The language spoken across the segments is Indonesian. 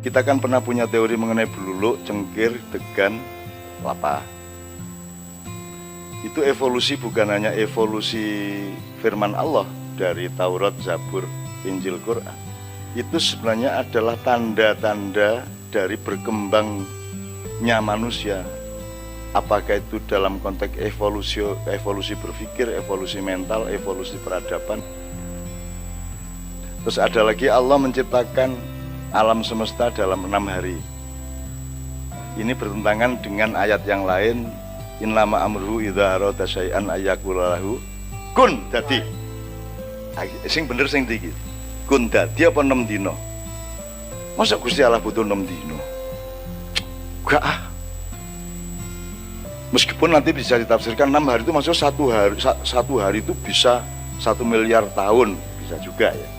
Kita kan pernah punya teori mengenai beluluk, cengkir, degan, lapa. Itu evolusi, bukan hanya evolusi firman Allah dari Taurat, Zabur, Injil, Quran. Itu sebenarnya adalah tanda-tanda dari berkembangnya manusia. Apakah itu dalam konteks evolusi berpikir, evolusi mental, evolusi peradaban. Terus ada lagi, Allah menciptakan alam semesta dalam 6 hari. Ini bertentangan dengan ayat yang lain, innama amruhu idza arada syai'an ayyaqula lahu kun dadi. Sing bener sing iki. Kun dadi apa 6 dina? Masa Gusti Allah butuh 6 dina? Enggak ah. Meskipun nanti bisa ditafsirkan 6 hari itu maksudnya satu hari itu bisa 1 miliar tahun, bisa juga ya.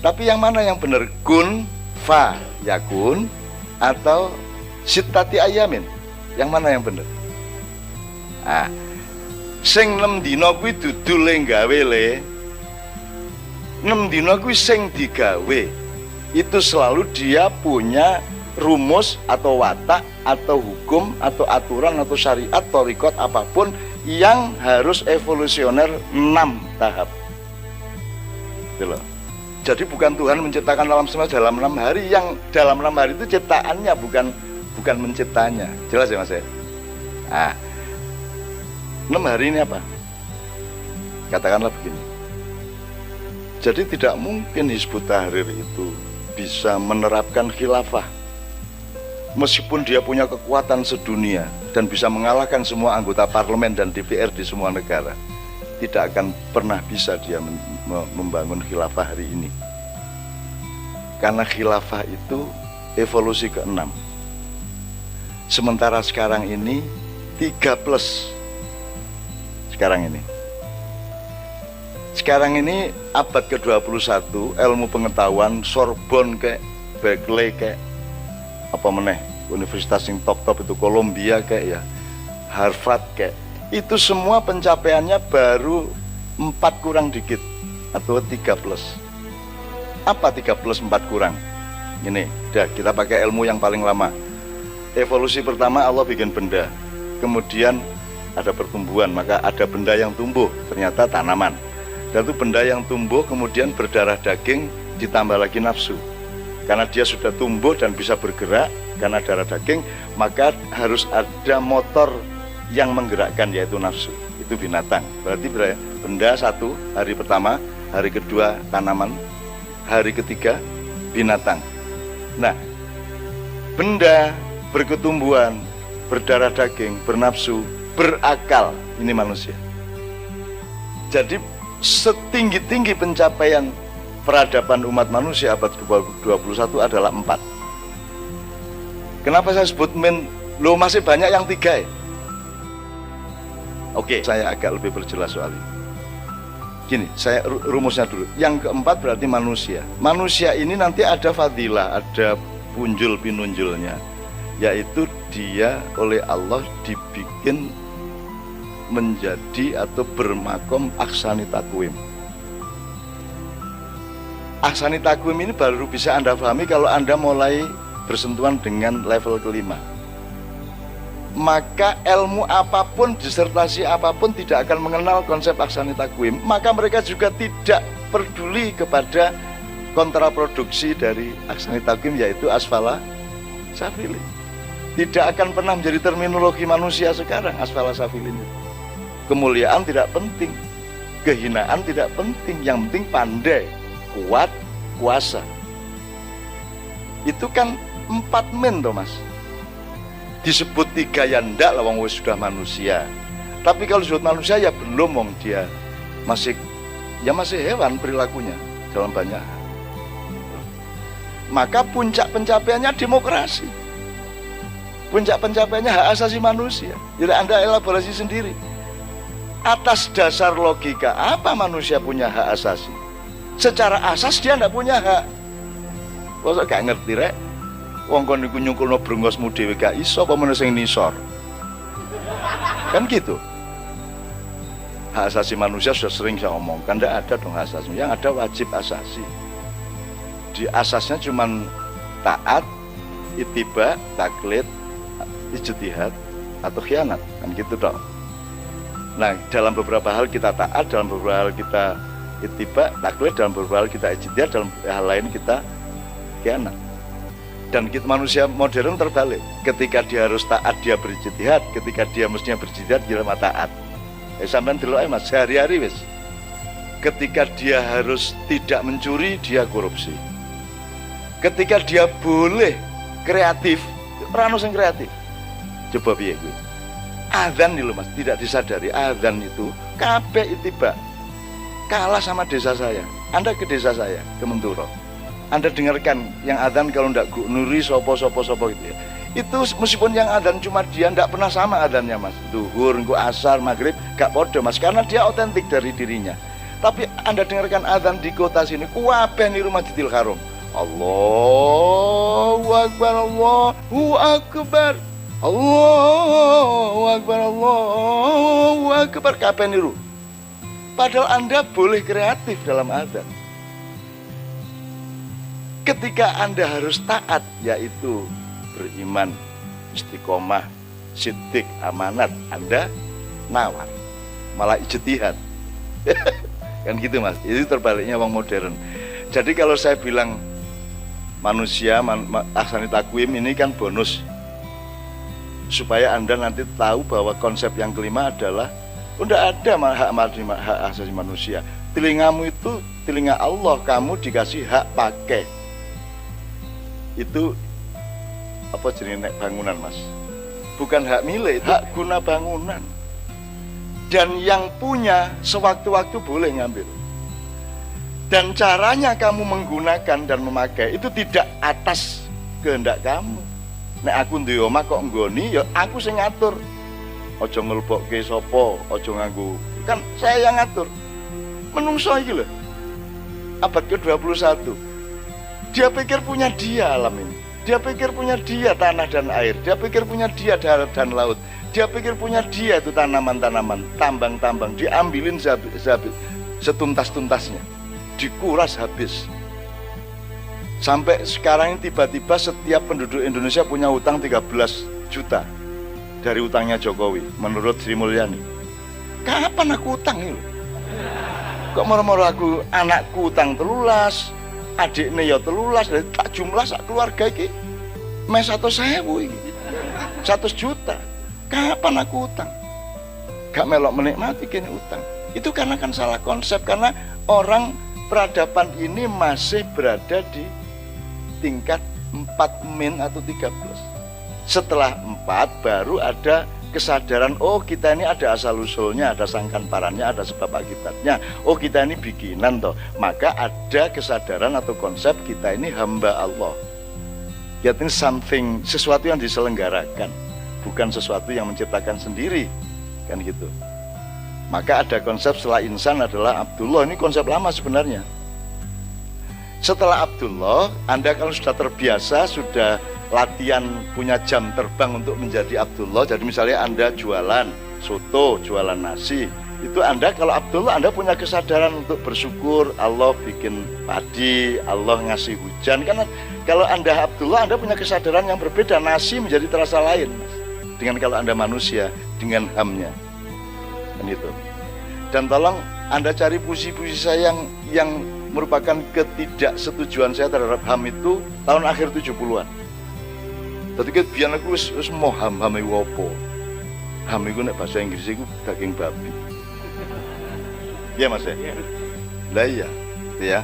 Tapi yang mana yang benar? Kun fa yakun atau sittati ayamin? Yang mana yang benar? Ah, sing 6 dina kuwi dudu le gawe le. 6 dina kuwi sing digawe. Itu selalu dia punya rumus atau watak atau hukum atau aturan atau syariat thariqat apapun yang harus evolusioner 6 tahap. Gitu loh. Jadi bukan Tuhan menciptakan alam semesta dalam 6 hari, yang dalam 6 hari itu ciptaannya, bukan menciptanya. Jelas ya Mas ya? Nah, 6 hari ini apa? Katakanlah begini. Jadi tidak mungkin Hizbut Tahrir itu bisa menerapkan khilafah meskipun dia punya kekuatan sedunia dan bisa mengalahkan semua anggota parlemen dan DPR di semua negara. Tidak akan pernah bisa dia membangun khilafah hari ini, karena khilafah itu evolusi ke-6. Sementara sekarang ini 3+. Sekarang ini abad ke-21, ilmu pengetahuan Sorbonne kayak Berkeley kayak apa meneh, universitas yang top-top itu, Columbia kayak ya, Harvard kayak, itu semua pencapaiannya baru 4 kurang dikit atau 3+. Apa 3+4 kurang? Ini, dah kita pakai ilmu yang paling lama. Evolusi pertama Allah bikin benda, kemudian ada pertumbuhan, maka ada benda yang tumbuh, ternyata tanaman. Dan itu benda yang tumbuh kemudian berdarah daging, ditambah lagi nafsu. Karena dia sudah tumbuh dan bisa bergerak karena darah daging, maka harus ada motor yang menggerakkan, yaitu nafsu. Itu binatang. Berarti benda satu, hari pertama, hari kedua tanaman, hari ketiga binatang. Nah, benda berketumbuhan, berdarah daging, bernafsu, berakal, ini manusia. Jadi setinggi-tinggi pencapaian peradaban umat manusia abad ke-21 adalah 4. Kenapa saya sebut lo masih banyak yang 3 ya? Oke, saya agak lebih perjelas soal ini. Gini, saya rumusnya dulu. Yang keempat berarti manusia. Manusia ini nanti ada fadilah, ada punjul pinunjulnya, yaitu dia oleh Allah dibikin menjadi atau bermakom aksani takwim. Aksani takwim ini baru bisa Anda pahami kalau Anda mulai bersentuhan dengan level kelima. Maka ilmu apapun, disertasi apapun tidak akan mengenal konsep aksani takwim. Maka mereka juga tidak peduli kepada kontraproduksi dari aksani takwim, yaitu asfala safilin. Tidak akan pernah menjadi terminologi manusia sekarang asfala safilin. Kemuliaan tidak penting, kehinaan tidak penting, yang penting pandai, kuat, kuasa. Itu kan 4 men toh Mas. Disebut 3 ya ndak lah, wong sudah manusia. Tapi kalau disebut manusia ya belum, wong dia masih hewan perilakunya dalam banyak hal. Maka puncak pencapaiannya demokrasi, puncak pencapaiannya hak asasi manusia. Jadi Anda elaborasi sendiri. Atas dasar logika apa manusia punya hak asasi? Secara asas dia tidak punya hak. Kok gak ngerti rek? Wong kon niku nyungkulno brengosmu dhewe gak iso apa meneh sing nisor. Kan gitu. Hak asasi manusia sudah sering saya omongkan, tidak ada dong hak asasi. Yang ada wajib asasi. Di asasnya cuman taat, ittiba, taklid, ijtihad, atau khianat, kan gitu dong. Nah, dalam beberapa hal kita taat, dalam beberapa hal kita ittiba, taklid, dalam beberapa hal kita ijtihad, dalam hal lain kita khianat. Dan kita manusia modern terbalik. Ketika dia harus taat, dia berijtihad. Ketika dia mestinya berijtihad, dia malah taat. Sampean delok ae Mas, sehari-hari wis. Ketika dia harus tidak mencuri, dia korupsi. Ketika dia boleh kreatif, ora ono sing kreatif. Coba piye kuwi? Adzan nih lho Mas, tidak disadari adzan itu kabeh ittiba. Kalah sama desa saya. Anda ke desa saya, ke Menturo. Anda dengarkan yang adzan kalau ndak nuri sopo gitu ya. Itu meskipun yang adzan cuma dia, ndak pernah sama adzannya Mas. Duhur, engko asar, maghrib, gak podo Mas, karena dia otentik dari dirinya. Tapi Anda dengarkan adzan di kota sini, kabeh niru Masjidil Haram. Allahu Akbar, Allahu Akbar, Allahu Akbar, Allahu Akbar, kabeh niru. Padahal Anda boleh kreatif dalam adzan. Ketika Anda harus taat, yaitu beriman, istiqomah, siddiq, amanat, Anda nawar, malah ijtihad. Kan gitu Mas, itu terbaliknya orang modern. Jadi kalau saya bilang manusia, ahsani takwim ini kan bonus, supaya Anda nanti tahu bahwa konsep yang kelima adalah tidak ada hak asasi manusia. Telingamu itu telinga Allah, kamu dikasih hak pakai. Itu apa jenis bangunan Mas, bukan hak milik, hak guna bangunan. Dan yang punya sewaktu-waktu boleh ngambil. Dan caranya kamu menggunakan dan memakai itu tidak atas kehendak kamu. Nek aku duwe omah kok nggoni, ya aku sing ngatur. Aja ngelbokke sapa, aja nganggo. Kan saya yang ngatur. Menungso iki lho. Abad ke-21. Dia pikir punya dia alam ini. Dia pikir punya dia tanah dan air. Dia pikir punya dia darat dan laut. Dia pikir punya dia itu tanaman-tanaman, tambang-tambang. Diambilin setuntas-tuntasnya. Dikuras habis. Sampai sekarang ini tiba-tiba setiap penduduk Indonesia punya utang 13 juta dari utangnya Jokowi, menurut Sri Mulyani. Kapan aku utang ini? Kok moro-moro aku anakku utang 13, adiknya ya 13, tak jumlah sak keluarga iki mes 100.000 iki. 100 juta. Kapan aku utang? Gak melok menikmati kini utang. Itu karena kan salah konsep, karena orang peradaban ini masih berada di tingkat 4 min atau 13. Setelah 4 baru ada kesadaran, oh kita ini ada asal usulnya, ada sangkan parannya, ada sebab akibatnya. Oh kita ini bikinan toh. Maka ada kesadaran atau konsep kita ini hamba Allah. Yaitu something, sesuatu yang diselenggarakan, bukan sesuatu yang menciptakan sendiri, kan gitu. Maka ada konsep setelah insan adalah Abdullah. Ini konsep lama sebenarnya. Setelah Abdullah, Anda kalau sudah terbiasa, sudah latihan punya jam terbang untuk menjadi Abdullah. Jadi misalnya Anda jualan soto, jualan nasi, itu Anda kalau Abdullah, Anda punya kesadaran untuk bersyukur. Allah bikin padi, Allah ngasih hujan. Karena kalau Anda Abdullah, Anda punya kesadaran yang berbeda. Nasi menjadi terasa lain dengan kalau Anda manusia, dengan hamnya, kan itu. Dan tolong Anda cari puisi-puisi saya yang merupakan ketidaksetujuan saya terhadap HAM itu tahun akhir 70-an. Jadi biar aku wis mau HAM itu apa? HAM itu nek bahasa Inggris itu daging babi. Iya Mas ya? Lah iya, ya.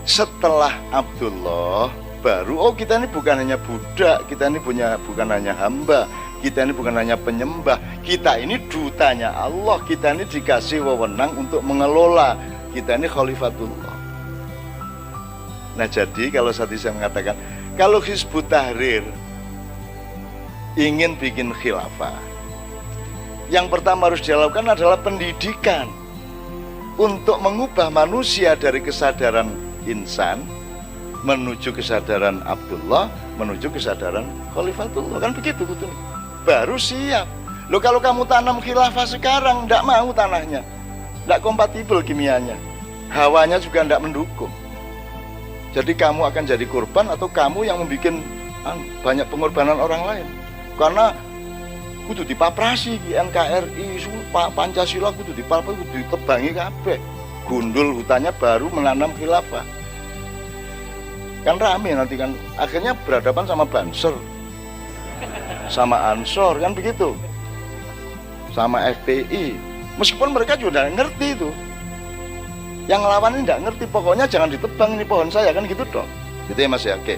Setelah Abdullah baru, oh kita ini bukan hanya budak, kita ini bukan hanya hamba, kita ini bukan hanya penyembah, kita ini dutanya Allah, kita ini dikasih wewenang untuk mengelola, kita ini khalifatullah. Nah jadi kalau tadi saya mengatakan, kalau Hizbut Tahrir ingin bikin khilafah, yang pertama harus dilakukan adalah pendidikan untuk mengubah manusia dari kesadaran insan menuju kesadaran Abdullah, menuju kesadaran khalifatullah. Kan begitu betul. Baru siap. Loh kalau kamu tanam khilafah sekarang, tidak mau tanahnya, tidak kompatibel kimianya, hawanya juga tidak mendukung. Jadi kamu akan jadi korban atau kamu yang membuat banyak pengorbanan orang lain. Karena kudu dipaprasi NKRI, Pancasila kudu dipaprasi, kudu ditebangi kabeh. Gundul hutannya baru menanam khilafah. Kan rame nanti kan, akhirnya berhadapan sama Banser, sama Ansor, kan begitu, sama FPI. Meskipun mereka juga tidak ngerti itu, yang lawan ini tidak ngerti, pokoknya jangan ditebang ini pohon saya, kan gitu dong. Gitu ya Mas ya. Oke.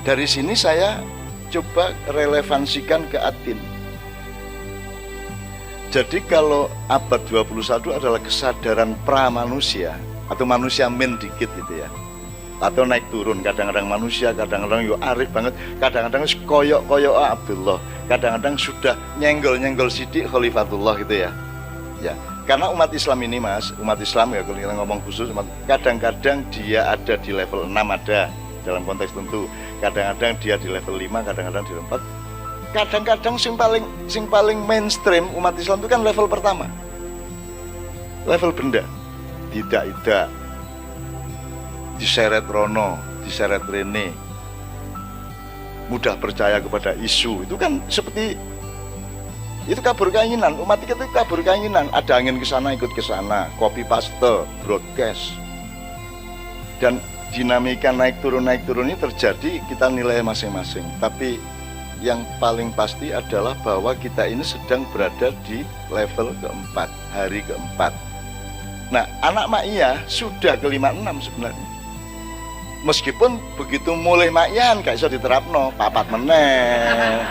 Dari sini saya coba relevansikan ke Atin. Jadi kalau abad 21 adalah kesadaran pra-manusia atau manusia dikit gitu ya, atau naik turun, kadang-kadang manusia, kadang-kadang yo arif banget, kadang-kadang koyok-koyok Abdullah, kadang-kadang sudah nyenggol-nyenggol sidik Khalifatullah gitu ya. Ya, karena umat Islam ini Mas, umat Islam ya, kalau kita ngomong khusus, kadang-kadang dia ada di level 6 ada dalam konteks tentu, kadang-kadang dia di level 5, kadang-kadang di level 4. Kadang-kadang sing paling mainstream umat Islam itu kan level pertama, level benda, tidak diseret rono, diseret rene, mudah percaya kepada isu, itu kan seperti itu kabur keinginan, umat itu kabur keinginan, ada angin ke sana ikut ke sana, copy paste, broadcast, dan dinamika naik turun ini terjadi, kita nilai masing-masing. Tapi yang paling pasti adalah bahwa kita ini sedang berada di level keempat, hari keempat. Nah, anak Ma'iyah sudah ke 56 sebenarnya. Meskipun begitu mulai Ma'iyah gak bisa diterapno, papat meneh,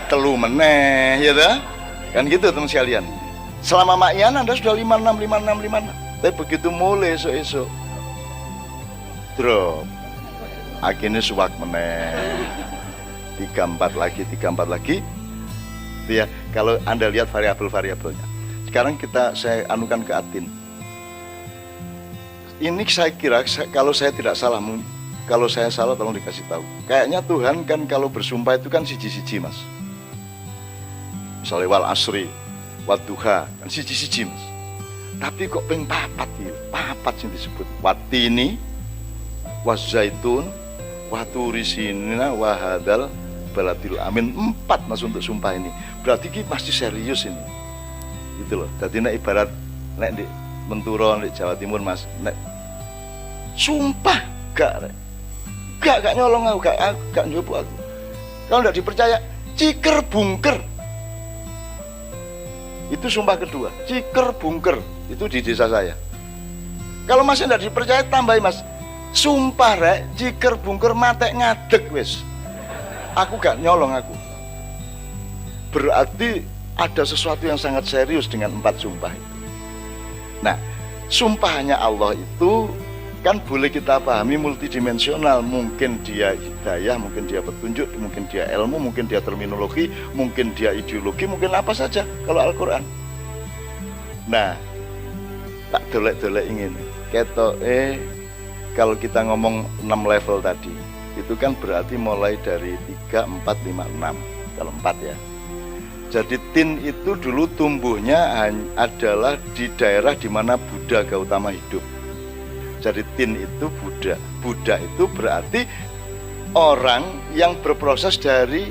telu meneh, ya dah? Kan gitu teman sekalian. Selama Ma'iyah Anda sudah 56. Tapi begitu mulai esok-esok drop, akhirnya suwak meneh. 34 lagi itu ya, kalau Anda lihat variabel-variabelnya. Sekarang saya anukan ke Atin. Ini saya kira, kalau saya tidak salah, kalau saya salah tolong dikasih tahu. Kayaknya Tuhan kan kalau bersumpah itu kan siji-siji Mas. Misalnya wal asri, wal duha, kan siji-siji Mas. Tapi kok ping papat sih disebut. Watini, wazaitun, waturisina, wahadal baladil amin. 4 Mas untuk sumpah ini. Berarti ini pasti serius ini. Gitu loh. Jadi nek ibarat nek di Menturo di Jawa Timur Mas, nek sumpah gak nyolong aku, gak nyoba aku. Kalau tidak dipercaya, ciker bungker. Itu sumpah kedua, ciker bungker. Itu di desa saya. Kalau masih tidak dipercaya, tambahin Mas, sumpah rek, ciker bungker matek ngadeg wis. Aku gak nyolong aku. Berarti ada sesuatu yang sangat serius dengan 4 sumpah itu. Nah, sumpahnya Allah itu kan boleh kita pahami multidimensional. Mungkin dia hidayah, mungkin dia petunjuk, mungkin dia ilmu, mungkin dia terminologi, mungkin dia ideologi, mungkin apa saja kalau Al-Quran. Nah, tak dolek-dolek ingin kalau kita ngomong 6 level tadi, itu kan berarti mulai dari 3, 4, 5, 6. Kalau 4 ya. Jadi tin itu dulu tumbuhnya adalah di daerah di mana Buddha Gautama hidup. Jadi tin itu Buddha. Buddha itu berarti orang yang berproses dari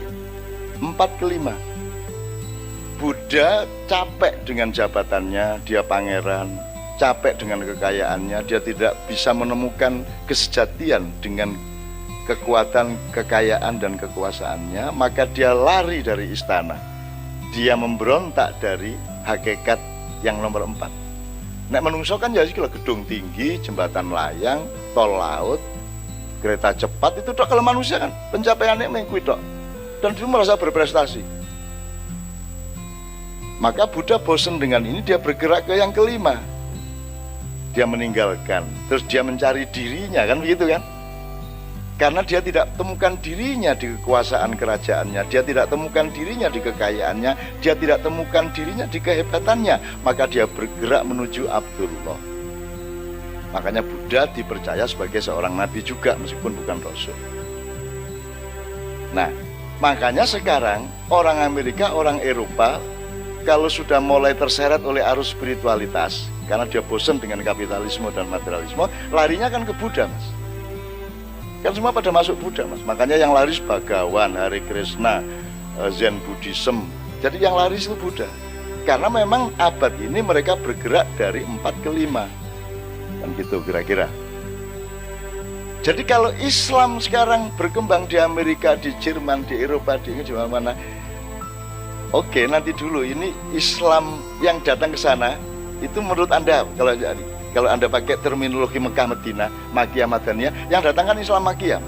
4 ke 5. Buddha capek dengan jabatannya, dia pangeran, capek dengan kekayaannya, dia tidak bisa menemukan kesejatian dengan kekuatan, kekayaan dan kekuasaannya, maka dia lari dari istana. Dia memberontak dari hakikat yang nomor 4. Nek menungso kan ya kalau gedung tinggi, jembatan layang, tol laut, kereta cepat, itu tok kalau manusia kan pencapaiannya mengkuwi tok. Dan dia merasa berprestasi. Maka Buddha bosan dengan ini, dia bergerak ke yang kelima. Dia meninggalkan, terus dia mencari dirinya, kan begitu kan? Karena dia tidak temukan dirinya di kekuasaan kerajaannya, dia tidak temukan dirinya di kekayaannya, dia tidak temukan dirinya di kehebatannya, maka dia bergerak menuju Abdullah. Makanya Buddha dipercaya sebagai seorang nabi juga meskipun bukan rasul. Nah, makanya sekarang orang Amerika, orang Eropa kalau sudah mulai terseret oleh arus spiritualitas, karena dia bosan dengan kapitalisme dan materialisme, larinya kan ke Buddha Mas. Kan semua pada masuk Buddha mas. Makanya yang laris Bhagawan, Hare Krishna, Zen Buddhism. Jadi yang laris itu Buddha. Karena memang abad ini mereka bergerak dari 4 ke 5. Kan gitu kira-kira. Jadi kalau Islam sekarang berkembang di Amerika, di Jerman, di Eropa, di mana-mana, oke, nanti dulu ini Islam yang datang ke sana itu menurut Anda, kalau Anda pakai terminologi Mekah Medina, Makkiyah Madaniyah, yang datang kan Islam Makkiyah.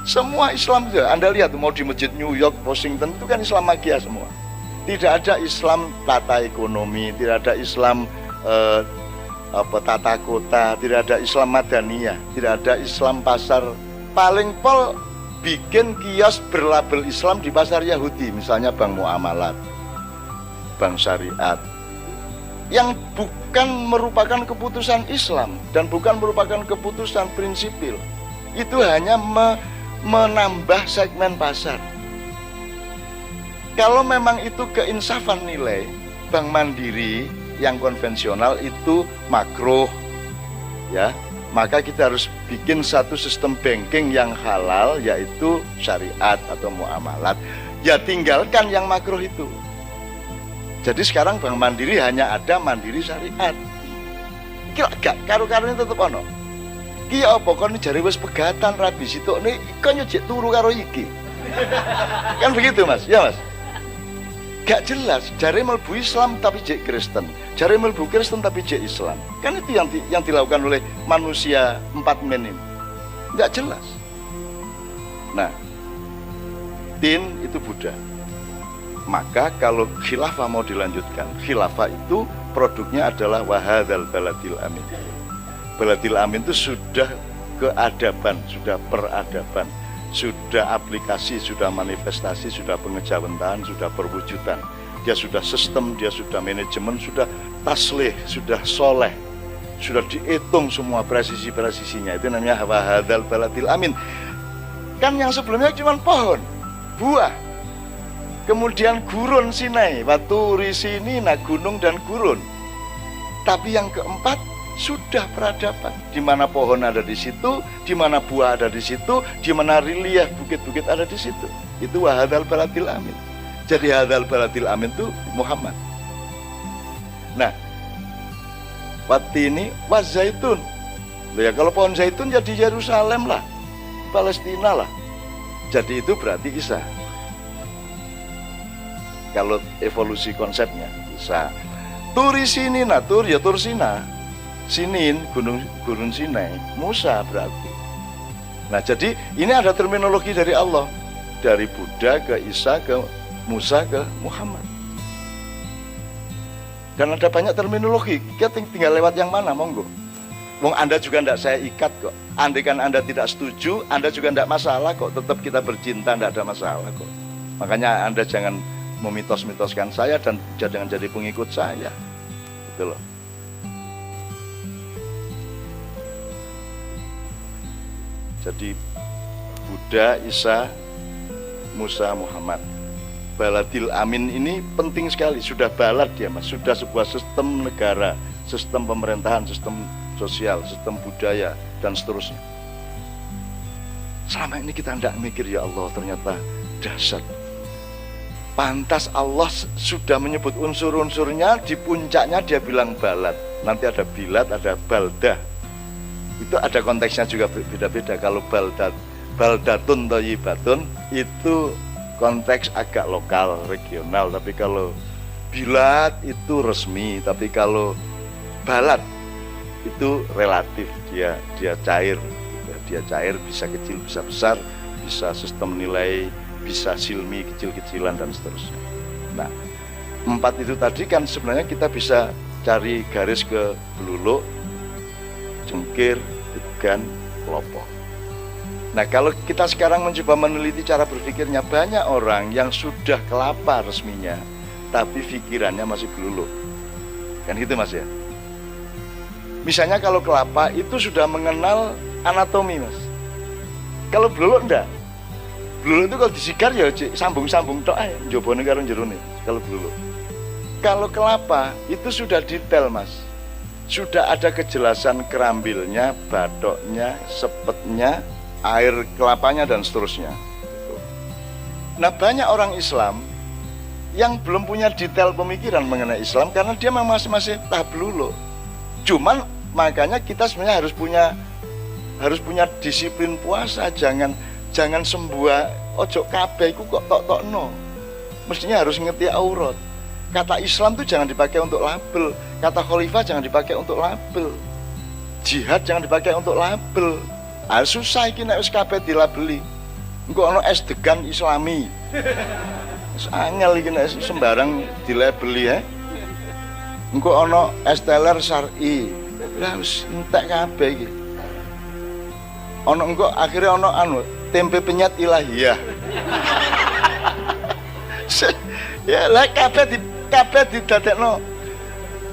Semua Islam juga, Anda lihat mau di masjid New York, Washington itu kan Islam Makkiyah semua. Tidak ada Islam tata ekonomi, tidak ada Islam tata kota, tidak ada Islam Madaniyah, tidak ada Islam pasar. Paling pol bikin kios berlabel Islam di pasar Yahudi, misalnya Bank Muamalat, Bank Syariat, yang bukan merupakan keputusan Islam dan bukan merupakan keputusan prinsipil. Itu hanya menambah segmen pasar. Kalau memang itu keinsafan nilai, Bank Mandiri yang konvensional itu makruh, ya, maka kita harus bikin satu sistem banking yang halal, yaitu syariat atau muamalat. Ya tinggalkan yang makruh itu. Jadi sekarang Bank Mandiri hanya ada Mandiri Syariat. Kira gak karo-karo ini tetep ono. Ki apa kon jare wis pegatan rabi sitokne kon nyejek turu karo iki. Kan begitu Mas, ya Mas. Gak jelas, jare melbu Islam tapi jek Kristen, jare melbu Kristen tapi jek Islam. Kan itu yang dilakukan oleh manusia 4 men ini. Gak jelas. Nah, din itu Buddha. Maka kalau khilafah mau dilanjutkan, khilafah itu produknya adalah wahadzal baladil amin. Baladil amin itu sudah keadaban, sudah peradaban, sudah aplikasi, sudah manifestasi, sudah pengejawentan, sudah perwujudan. Dia sudah sistem, dia sudah manajemen, sudah taslih, sudah soleh, sudah dihitung semua presisi-presisinya. Itu namanya wahadzal baladil amin. Kan yang sebelumnya cuma pohon, buah, kemudian gurun Sinai, waturi sinina, gunung dan gurun. Tapi yang keempat sudah peradaban, di mana pohon ada di situ, di mana buah ada di situ, di mana relief bukit-bukit ada di situ. Itu wahadzal baladil amin. Jadi hadzal baladil amin itu Muhammad. Nah, watini wazaitun. Ya kalau pohon zaitun ya di Yerusalem lah, Palestina lah. Jadi itu berarti Isa. Kalau evolusi konsepnya Isa. Turi sinina, tur ya tur Sina. Sinin, gunung Sinai, Musa berarti. Nah jadi ini ada terminologi dari Allah, dari Buddha ke Isa ke Musa ke Muhammad. Dan ada banyak terminologi, kita tinggal lewat yang mana, monggo. Wong Anda juga tidak saya ikat kok. Andaikan Anda tidak setuju, Anda juga tidak masalah kok. Tetap kita bercinta, tidak ada masalah kok. Makanya Anda jangan memitos-mitoskan saya dan jangan jadi pengikut saya, gitu loh. Jadi Buddha, Isa, Musa, Muhammad. Baladil amin ini penting sekali. Sudah balad dia mas, sudah sebuah sistem negara, sistem pemerintahan, sistem sosial, sistem budaya dan seterusnya. Selama ini kita tidak mikir, ya Allah ternyata dahsyat. Pantas Allah sudah menyebut unsur-unsurnya, di puncaknya dia bilang balad. Nanti ada bilad, ada baldah. Itu ada konteksnya juga beda-beda. Kalau baldatun thayyibatun itu konteks agak lokal, regional. Tapi kalau bilad itu resmi. Tapi kalau balad itu relatif, dia cair. Dia cair, bisa kecil, bisa besar, bisa sistem nilai, bisa silmi, kecil-kecilan dan seterusnya. Nah, 4 itu tadi kan sebenarnya kita bisa cari garis ke beluluk, jengkir, degan, kelompok. Nah kalau kita sekarang mencoba meneliti cara berpikirnya, banyak orang yang sudah kelapa resminya, tapi pikirannya masih beluluk. Kan gitu mas ya. Misalnya kalau kelapa itu sudah mengenal anatomi mas. Kalau beluluk enggak. Beluluk itu kalau disigar ya sambung-sambung tok ae, njobone karo jerone. Kalau beluluk. Kalau kelapa itu sudah detail mas. sudah ada kejelasan kerambilnya, batoknya, sepetnya, air kelapanya dan seterusnya. Nah, banyak orang Islam yang belum punya detail pemikiran mengenai Islam karena dia masih tahap lulu. Cuman makanya kita sebenarnya harus punya disiplin puasa, jangan sembuah ojo kabeh iku kok tok-tokno. Mestinya harus ngerti aurat. Kata Islam itu jangan dipakai untuk label, kata khalifah jangan dipakai untuk label, jihad jangan dipakai untuk label. Susah iki nek wis kabeh dilabeli. Engko ana es degan Islami. Wis angel iki nek sembarang dilabeli ya. Engko ana es teler syar'i. Lah wis entek kabeh iki. Ana engko akhire ana tempe penyet ilahiyah. Ya lah kabeh didadekno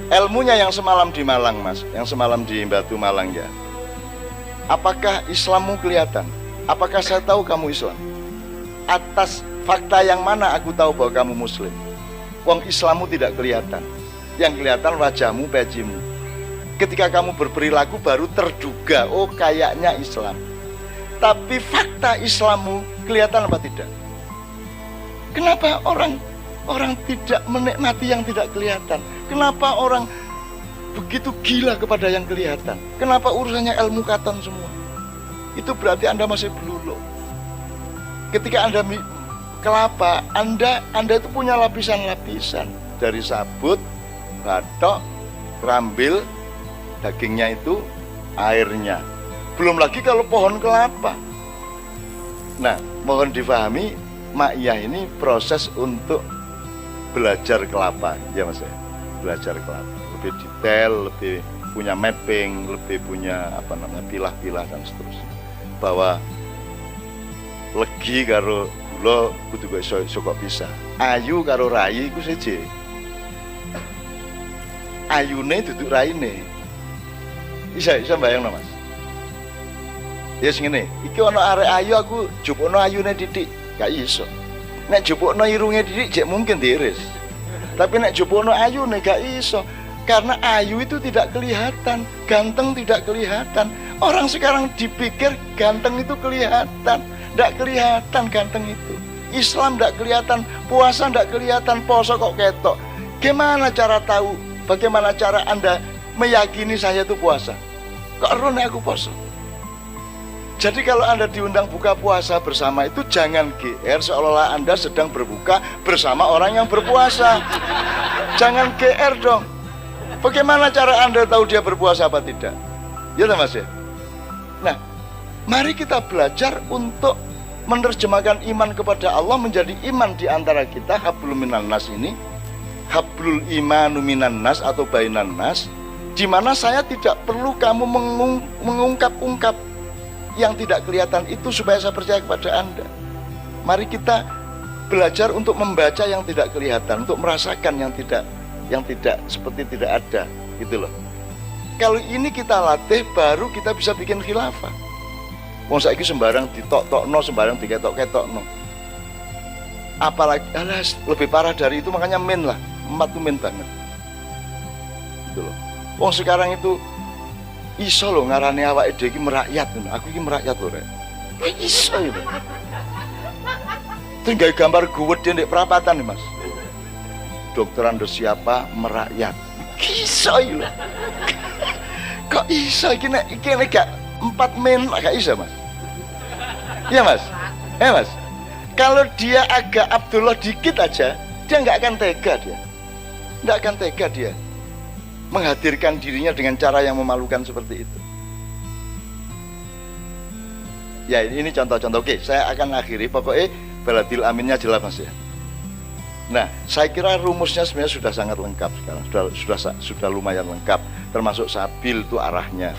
ilmunya yang semalam di Malang, Mas, yang semalam di Batu Malang ya. Apakah Islammu kelihatan? Apakah saya tahu kamu Islam? Atas fakta yang mana aku tahu bahwa kamu Muslim? Wong Islammu tidak kelihatan. Yang kelihatan wajahmu, pejimu. Ketika kamu berperilaku baru terduga, oh kayaknya Islam. Tapi fakta Islammu kelihatan apa tidak? Kenapa orang tidak menikmati yang tidak kelihatan? Kenapa orang begitu gila kepada yang kelihatan? Kenapa urusannya ilmu katan semua? Itu berarti Anda masih beluluk. Ketika Anda kelapa, Anda itu punya lapisan-lapisan dari sabut, batok, kerambil, dagingnya itu, airnya. Belum lagi kalau pohon kelapa. Nah, mohon difahami, Ma'iyah ini proses untuk belajar kelapa, ya Mas ya. Belajar kelapa, lebih detail, lebih punya mapping, lebih punya pilah-pilah dan seterusnya. Bahwa legi karo gula kudu kok bisa. Ayu karo rai iku siji. Ayune duduk raine. Bisa bayangno Mas. Ya yes, ngene, iki ana arek ayu aku jupukno ayune titik, gak iso. Nek jupukno irunge titik jek mungkin diiris. Tapi nek jupukno ayune gak iso. Karena ayu itu tidak kelihatan, ganteng tidak kelihatan. Orang sekarang dipikir ganteng itu kelihatan, tidak kelihatan ganteng itu. Islam tidak kelihatan, puasa tidak kelihatan, poso kok ketok. Gimana cara tahu? Bagaimana cara Anda meyakini saya itu puasa? Kok ero nek aku poso? Jadi kalau Anda diundang buka puasa bersama itu jangan GR seolah-olah Anda sedang berbuka bersama orang yang berpuasa. Jangan GR dong. Bagaimana cara Anda tahu dia berpuasa apa tidak? Ya Mas ya. Nah, mari kita belajar untuk menerjemahkan iman kepada Allah menjadi iman di antara kita. Hablum minan nas ini, hablul imanu minan nas atau bainan nas, di mana saya tidak perlu kamu mengungkap-ungkap yang tidak kelihatan itu supaya saya percaya kepada Anda. Mari kita belajar untuk membaca yang tidak kelihatan, untuk merasakan yang tidak seperti tidak ada, gitu loh. Kalau ini kita latih, baru kita bisa bikin khilafah. Wong saiki sembarang ditok-tokno, sembarang diketok-ketokno. Apalagi lebih parah dari itu, makanya men lah, emat tuh men banget. Gitu loh. Wong sekarang itu iso loh ngarane awake dhewe iki merakyat, aku iki merakyat lho rek. Iso itu. Tinggal gambar gede ndek perapatan nih Mas. Dokter Anda siapa merakyat. Iso lho. Kok iso iki nek gak 4 men gak iso Mas. Iya Mas. Mas. Kalau dia agak Abdullah dikit aja, dia nggak akan tega dia. Nggak akan tega dia menghadirkan dirinya dengan cara yang memalukan seperti itu. Ya ini contoh-contoh. Oke, saya akan akhiri. Pokoknya baladil aminnya jelas Mas ya. Nah, saya kira rumusnya sebenarnya sudah sangat lengkap sekarang. Sudah lumayan lengkap. Termasuk sabil itu arahnya.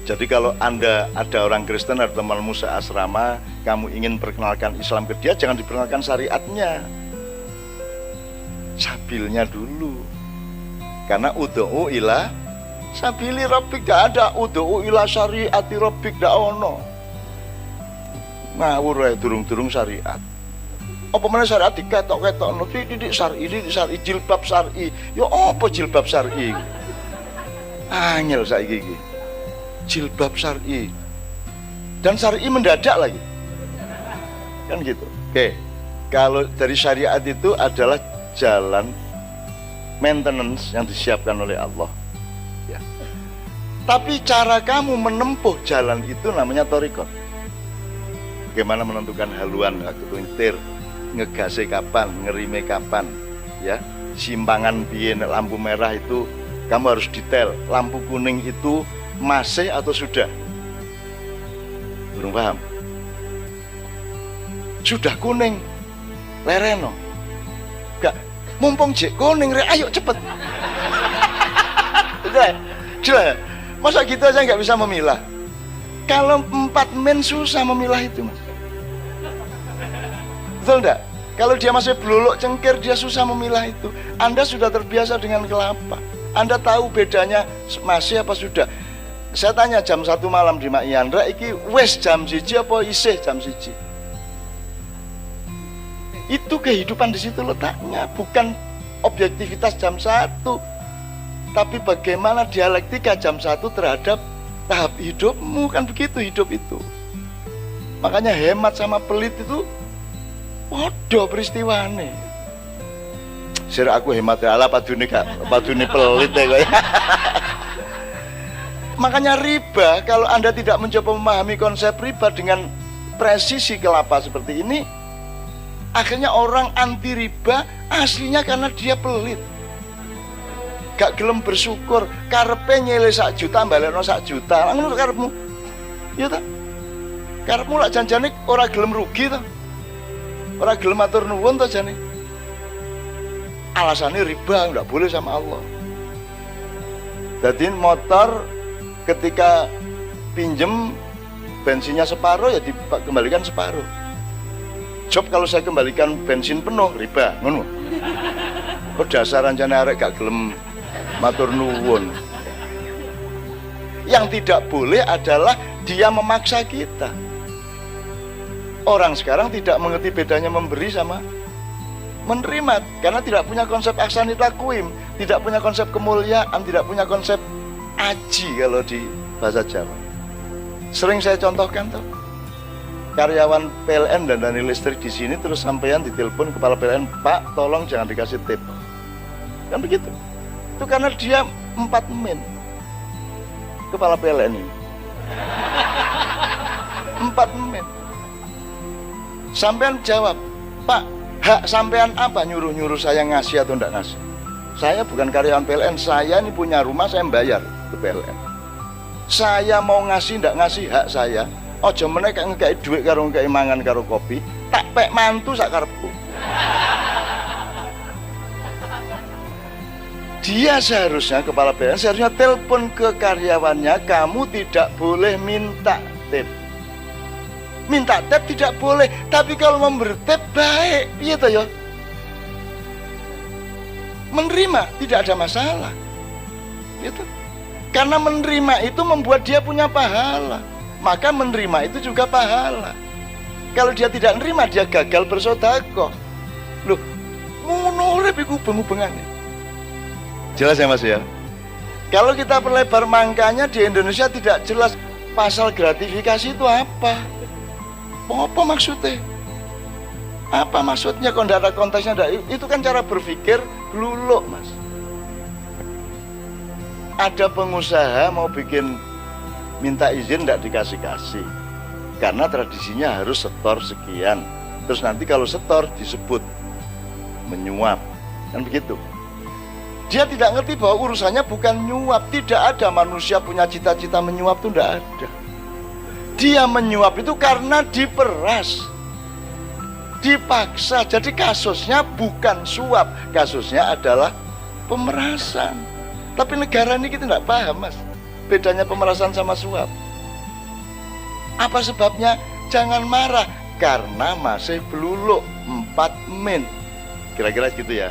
Jadi kalau Anda ada orang Kristen, ada teman Musa asrama, kamu ingin perkenalkan Islam ke dia, jangan diperkenalkan syariatnya, sabilnya dulu. Karena ud'u ila sabili rabbik, gak ada ud'u ila syariati rabbik, gak ono. Ngawur ya durung-durung syariat. Apa mana syariat diketok-ketok, didik syar'i, jilbab syar'i. Ya apa jilbab syar'i? Angel saiki iki. Jilbab syar'i. Dan syar'i mendadak lagi. Kan gitu. Oke. Kalau dari syariat itu adalah jalan maintenance yang disiapkan oleh Allah. Ya. Tapi cara kamu menempuh jalan itu namanya thariqah. Bagaimana menentukan haluan, nyetir, ngegase kapan, ngerime kapan, ya. Simpangan piye, lampu merah itu kamu harus detail. Lampu kuning itu masih atau sudah? Belum paham? Sudah kuning, lereno. Gak, mumpung jek kuning, ayo cepet. Jelas, masa gitu aja nggak bisa memilah? Kalau 4 men susah memilah itu, Mas. Betul enggak? Kalau dia masih beluluk cengkir, dia susah memilah itu. Anda sudah terbiasa dengan kelapa. Anda tahu bedanya masih apa sudah. Saya tanya jam 1 malam di Mak Yandra, iki wes jam 1 apa isih jam 1? Itu kehidupan di situ letaknya, bukan objektivitas jam 1. Tapi bagaimana dialektika jam 1 terhadap tahap hidupmu, kan begitu hidup itu. Makanya hemat sama pelit itu waduh peristiwane. Sira aku hemat ya ala padune pelit ya kok. Makanya riba, kalau Anda tidak mencoba memahami konsep riba dengan presisi kelapa seperti ini, akhirnya orang anti riba aslinya karena dia pelit. Gak gelem bersyukur, karepe nyele 1 juta balekno 1 juta. Lah ngono karepmu. Iya ta? Karepmu lak janjane ora gelem rugi ta? Ora gelem matur nuwun ta jane. Alasannya riba, enggak boleh sama Allah. Jadi motor ketika pinjem bensinnya separuh ya dikembalikan separuh. Job kalau saya kembalikan bensin penuh riba, ngono. Kok dasar anjane arek gak gelem matur nuwun. Yang tidak boleh adalah dia memaksa kita. Orang sekarang tidak mengerti bedanya memberi sama menerima, karena tidak punya konsep aksanita kuim, tidak punya konsep kemuliaan, tidak punya konsep aji kalau di bahasa Jawa. Sering saya contohkan tuh, karyawan PLN dan Dani Listrik di sini terus sampean ditelepon kepala PLN, Pak tolong jangan dikasih tip, kan begitu. Itu karena dia 4 men kepala PLN ini. 4 men. Sampean jawab, Pak, hak sampean apa nyuruh-nyuruh saya ngasih atau enggak ngasih? Saya bukan karyawan PLN, saya ini punya rumah, saya bayar ke PLN. Saya mau ngasih enggak ngasih hak saya. Ojo meneh kek ngekeki dhuwit karo ngekeki mangan karo kopi, tak pek mantu sak karepku. Dia seharusnya, kepala PLN seharusnya telepon ke karyawannya, kamu tidak boleh minta tip. Minta tip tidak boleh, tapi kalau memberi tip baik, iya toh ya. Menerima tidak ada masalah, gitu. Karena menerima itu membuat dia punya pahala, maka menerima itu juga pahala. Kalau dia tidak menerima, dia gagal bersedekah. Loh, ngono urip iku beng-bengane. Jelas ya Mas ya? Kalau kita perlebar mangkanya di Indonesia tidak jelas pasal gratifikasi itu apa. Apa maksudnya? Apa maksudnya kalau tidak ada konteksnya? Itu kan cara berpikir bluluk Mas. Ada pengusaha mau bikin minta izin tidak dikasih-kasih, karena tradisinya harus setor sekian. Terus nanti kalau setor disebut menyuap, kan begitu. Dia tidak ngerti bahwa urusannya bukan nyuap. Tidak ada manusia punya cita-cita menyuap, itu tidak ada. Dia menyuap itu karena diperas, dipaksa. Jadi kasusnya bukan suap, kasusnya adalah pemerasan. Tapi negara ini kita tidak paham Mas, bedanya pemerasan sama suap. Apa sebabnya? Jangan marah, karena masih beluluk 4 men. Kira-kira gitu ya.